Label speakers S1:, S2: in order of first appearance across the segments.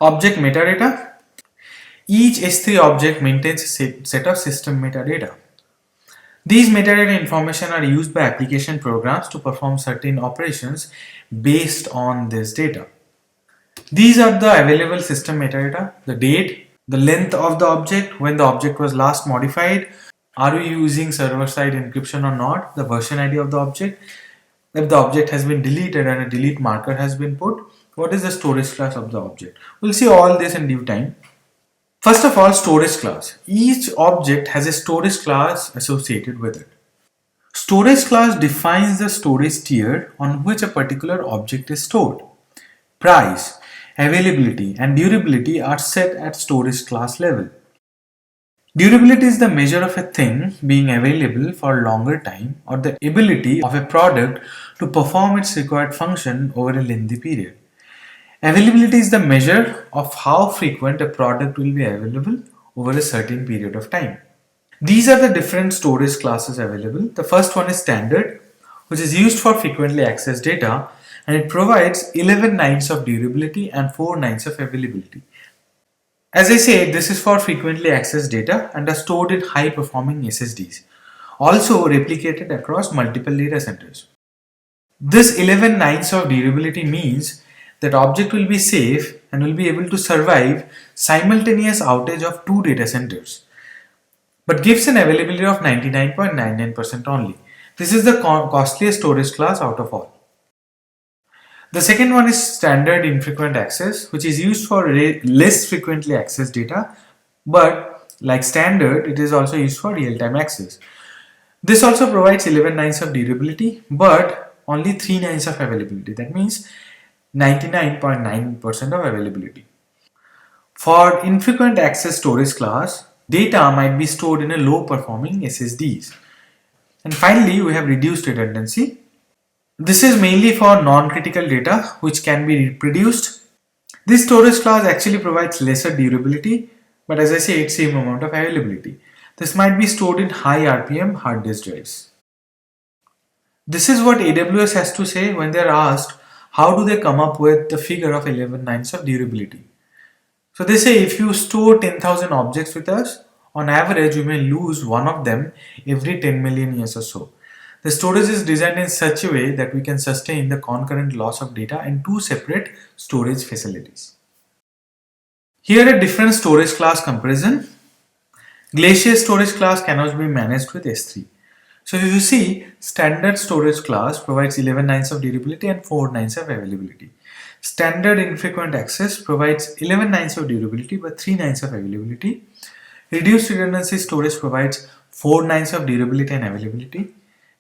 S1: Object metadata. Each S3 object maintains a set of system metadata. These metadata information are used by application programs to perform certain operations based on this data. These are the available system metadata: the date, the length of the object, when the object was last modified, are we using server-side encryption or not, the version ID of the object, if the object has been deleted and a delete marker has been put, what is the storage class of the object. We'll see all this in due time. First of all, storage class. Each object has a storage class associated with it. Storage class defines the storage tier on which a particular object is stored. Price, availability, and durability are set at storage class level. Durability is the measure of a thing being available for a longer time or the ability of a product to perform its required function over a lengthy period. Availability is the measure of how frequent a product will be available over a certain period of time. These are the different storage classes available. The first one is standard, which is used for frequently accessed data, and it provides 11 nines of durability and 4 nines of availability. As I said, this is for frequently accessed data and are stored in high performing SSDs, also replicated across multiple data centers. This 11 nines of durability means that object will be safe and will be able to survive simultaneous outage of 2 data centers, but gives an availability of 99.99% only. This is the costliest storage class out of all. The second one is standard infrequent access, which is used for less frequently accessed data, but like standard, it is also used for real-time access. This also provides 11 nines of durability, but only 3 nines of availability. That means 99.9% of availability. For infrequent access storage class, data might be stored in a low performing SSDs. And finally, we have reduced redundancy. This is mainly for non-critical data which can be reproduced. This storage class actually provides lesser durability, but as I say, it's same amount of availability. This might be stored in high RPM hard disk drives. This is what AWS has to say when they are asked how do they come up with the figure of 11 nines of durability. So they say if you store 10,000 objects with us, on average you may lose one of them every 10 million years or so. The storage is designed in such a way that we can sustain the concurrent loss of data in 2 separate storage facilities. Here a different storage class comparison. Glacier storage class cannot be managed with S3. So if you see, standard storage class provides 11 nines of durability and 4 nines of availability. Standard infrequent access provides 11 nines of durability but 3 nines of availability. Reduced redundancy storage provides 4 nines of durability and availability.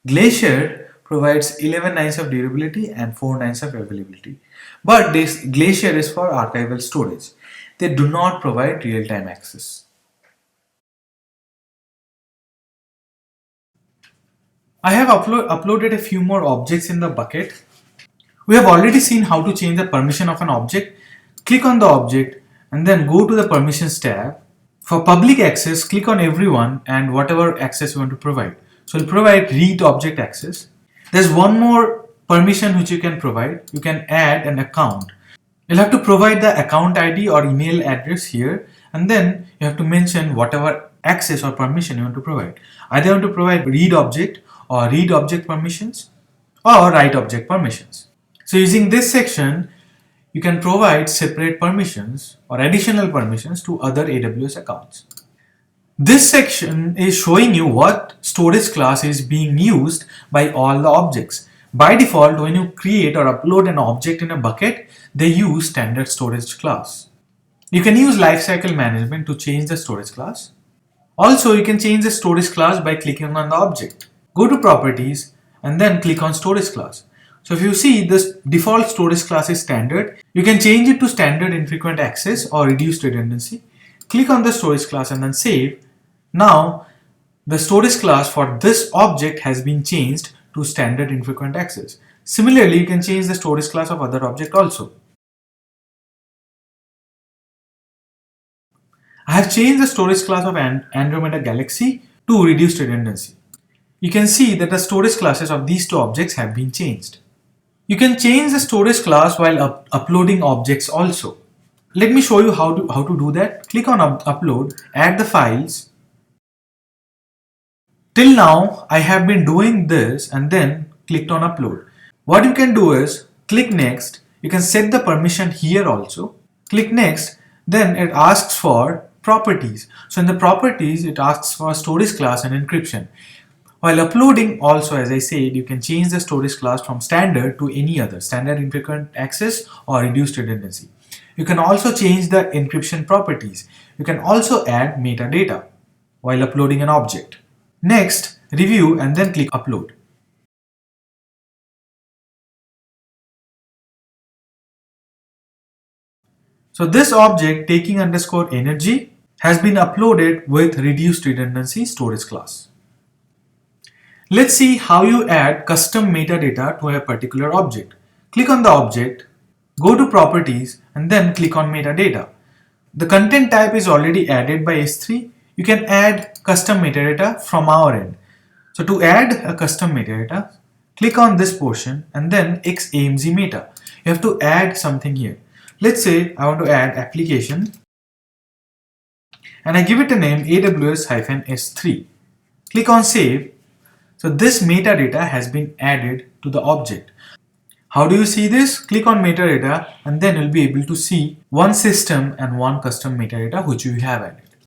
S1: Glacier provides 11 nines of durability and 4 nines of availability. But this Glacier is for archival storage. They do not provide real-time access. I have uploaded a few more objects in the bucket. We have already seen how to change the permission of an object. Click on the object and then go to the permissions tab. For public access, click on everyone and whatever access you want to provide. So we'll provide read object access. There's one more permission which you can provide. You can add an account. You'll have to provide the account ID or email address here, and then you have to mention whatever access or permission you want to provide. Either you want to provide read object or read object permissions or write object permissions. So using this section, you can provide separate permissions or additional permissions to other AWS accounts. This section is showing you what storage class is being used by all the objects. By default, when you create or upload an object in a bucket, they use standard storage class. You can use lifecycle management to change the storage class. Also, you can change the storage class by clicking on the object. Go to properties and then click on storage class. So if you see this default storage class is standard, you can change it to standard infrequent access or reduced redundancy. Click on the storage class and then save. Now the storage class for this object has been changed to standard infrequent access. Similarly, you can change the storage class of other object also. I have changed the storage class of Andromeda Galaxy to reduced redundancy. You can see that the storage classes of these two objects have been changed. You can change the storage class while uploading objects also. Let me show you how to do that. Click on upload, add the files. Till now, I have been doing this and then clicked on upload. What you can do is click next. You can set the permission here also. Click next, then it asks for properties. So in the properties, it asks for storage class and encryption. While uploading also, as I said, you can change the storage class from standard to any other, standard infrequent access or reduced redundancy. You can also change the encryption properties. You can also add metadata while uploading an object. Next, review and then click upload. So this object taking underscore energy has been uploaded with reduced redundancy storage class. Let's see how you add custom metadata to a particular object. Click on the object, go to properties and then click on metadata. The content type is already added by S3. You can add custom metadata from our end. So to add a custom metadata, click on this portion and then XAMZ meta. You have to add something here. Let's say I want to add application and I give it a name AWS-S3. Click on save. So this metadata has been added to the object. How do you see this? Click on metadata and then you'll be able to see one system and one custom metadata which you have added.